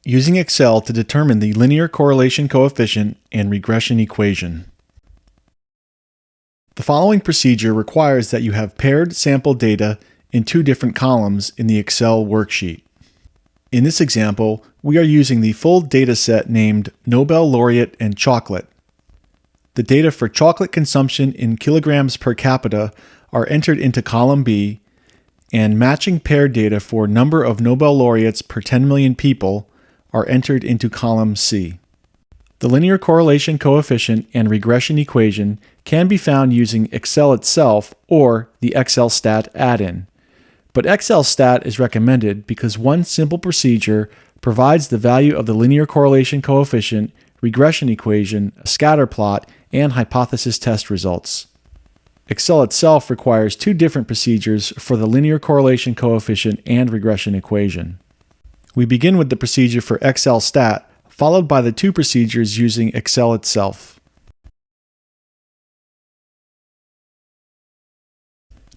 Using Excel to determine the linear correlation coefficient and regression equation. The following procedure requires that you have paired sample data in two different columns in the Excel worksheet. In this example, we are using the full data set named Nobel Laureate and Chocolate. The data for chocolate consumption in kilograms per capita are entered into column B, and matching paired data for number of Nobel laureates per 10 million people are entered into column C. The linear correlation coefficient and regression equation can be found using Excel itself or the XLStat add-in. But XLStat is recommended because one simple procedure provides the value of the linear correlation coefficient, regression equation, a scatter plot, and hypothesis test results. Excel itself requires two different procedures for the linear correlation coefficient and regression equation. We begin with the procedure for XLStat, followed by the two procedures using Excel itself.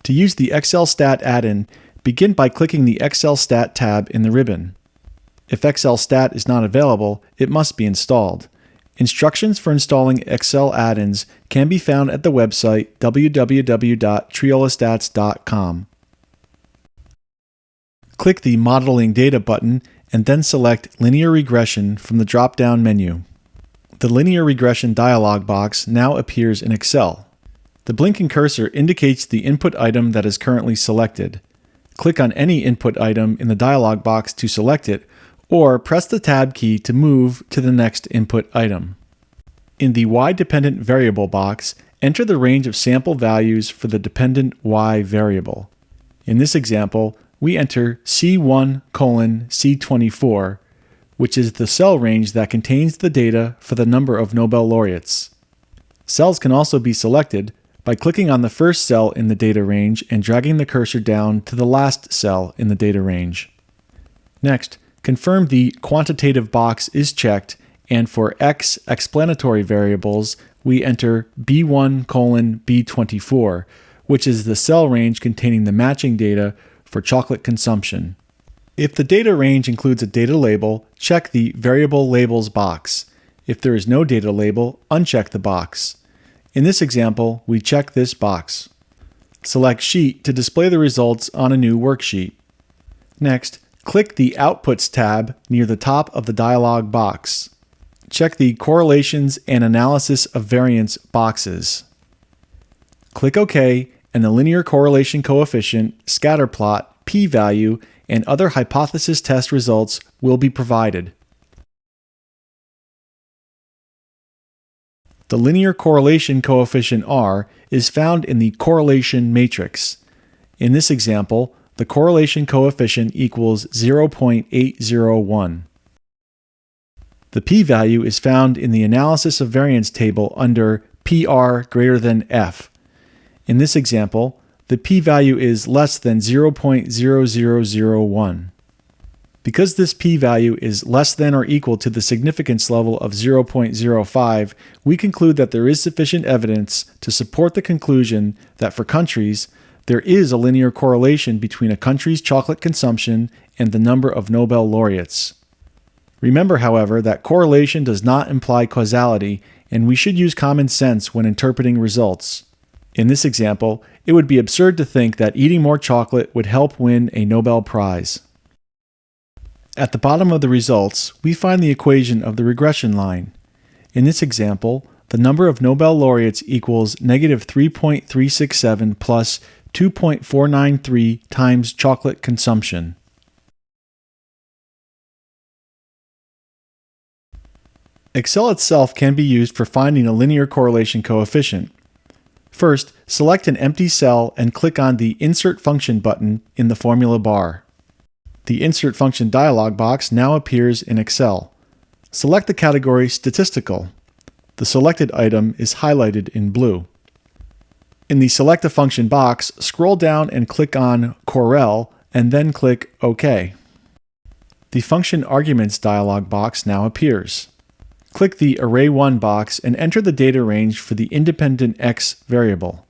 To use the XLStat add-in, begin by clicking the XLStat tab in the ribbon. If XLStat is not available, it must be installed. Instructions for installing Excel add-ins can be found at the website www.triolastats.com. Click the Modeling Data button and then select Linear Regression from the drop-down menu. The Linear Regression dialog box now appears in Excel. The blinking cursor indicates the input item that is currently selected. Click on any input item in the dialog box to select it, or press the Tab key to move to the next input item. In the Y-dependent variable box, enter the range of sample values for the dependent Y variable. In this example, we enter C1:C24, which is the cell range that contains the data for the number of Nobel laureates. Cells can also be selected by clicking on the first cell in the data range and dragging the cursor down to the last cell in the data range. Next, confirm the quantitative box is checked, and for X explanatory variables, we enter B1:B24, which is the cell range containing the matching data for chocolate consumption. If the data range includes a data label, check the Variable Labels box. If there is no data label, uncheck the box. In this example, we check this box. Select Sheet to display the results on a new worksheet. Next, click the Outputs tab near the top of the dialog box. Check the Correlations and Analysis of Variance boxes. Click OK, and the linear correlation coefficient, scatter plot, p-value, and other hypothesis test results will be provided. The linear correlation coefficient R is found in the correlation matrix. In this example, the correlation coefficient equals 0.801. The p-value is found in the analysis of variance table under PR greater than F. In this example, the p-value is less than 0.0001. Because this p-value is less than or equal to the significance level of 0.05, we conclude that there is sufficient evidence to support the conclusion that for countries, there is a linear correlation between a country's chocolate consumption and the number of Nobel laureates. Remember, however, that correlation does not imply causality, and we should use common sense when interpreting results. In this example, it would be absurd to think that eating more chocolate would help win a Nobel Prize. At the bottom of the results, we find the equation of the regression line. In this example, the number of Nobel laureates equals -3.367 plus 2.493 times chocolate consumption. Excel itself can be used for finding a linear correlation coefficient. First, select an empty cell and click on the Insert Function button in the formula bar. The Insert Function dialog box now appears in Excel. Select the category Statistical. The selected item is highlighted in blue. In the Select a Function box, scroll down and click on Correl, and then click OK. The Function Arguments dialog box now appears. Click the Array1 box and enter the data range for the independent X variable.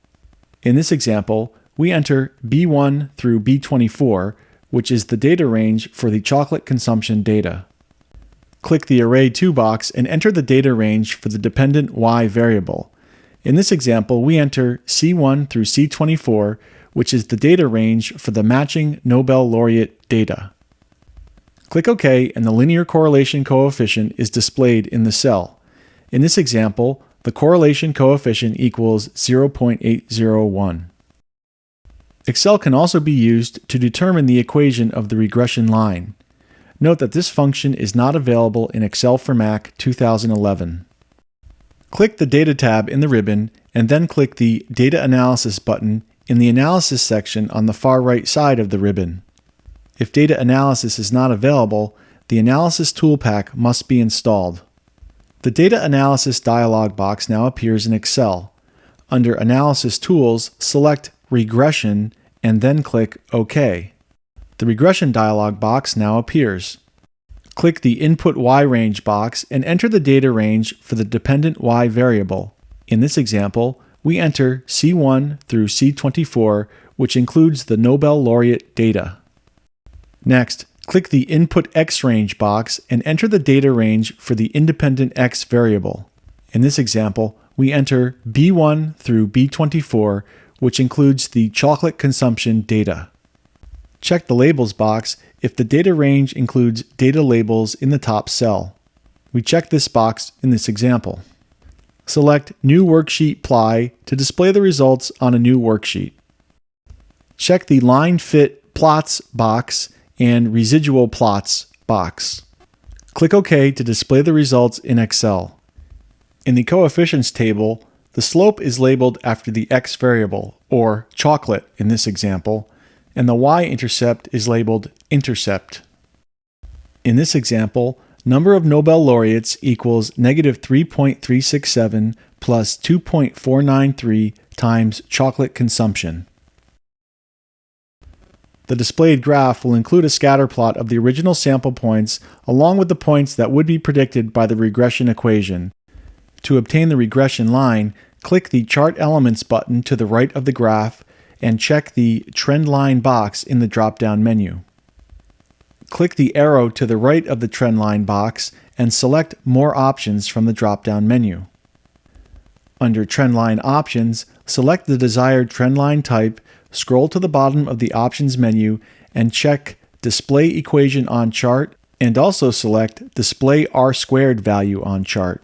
In this example, we enter B1 through B24, which is the data range for the chocolate consumption data. Click the Array To box and enter the data range for the dependent y variable. In this example, we enter C1 through C24, which is the data range for the matching Nobel laureate data. Click OK, and the linear correlation coefficient is displayed in the cell. In this example, the correlation coefficient equals 0.801. Excel can also be used to determine the equation of the regression line. Note that this function is not available in Excel for Mac 2011. Click the Data tab in the ribbon and then click the Data Analysis button in the Analysis section on the far right side of the ribbon. If data analysis is not available, the Analysis Tool Pack must be installed. The Data Analysis dialog box now appears in Excel. Under Analysis Tools, select Regression and then click OK. The Regression dialog box now appears. Click the Input Y Range box and enter the data range for the dependent y variable. In this example, we enter C1 through C24, which includes the Nobel laureate data. Next, click the Input X Range box and enter the data range for the independent x variable. In this example, we enter B1 through B24, which includes the chocolate consumption data. Check the Labels box if the data range includes data labels in the top cell. We check this box in this example. Select New Worksheet Ply to display the results on a new worksheet. Check the Line Fit Plots box and Residual Plots box. Click OK to display the results in Excel. In the coefficients table, the slope is labeled after the x variable, or chocolate in this example, and the y-intercept is labeled intercept. In this example, number of Nobel laureates equals -3.367 plus 2.493 times chocolate consumption. The displayed graph will include a scatter plot of the original sample points along with the points that would be predicted by the regression equation. To obtain the regression line, click the Chart Elements button to the right of the graph and check the Trend Line box in the drop-down menu. Click the arrow to the right of the Trend Line box and select More Options from the drop-down menu. Under Trend Line Options, select the desired trend line type, scroll to the bottom of the Options menu, and check Display Equation on Chart, and also select Display R-squared value on chart.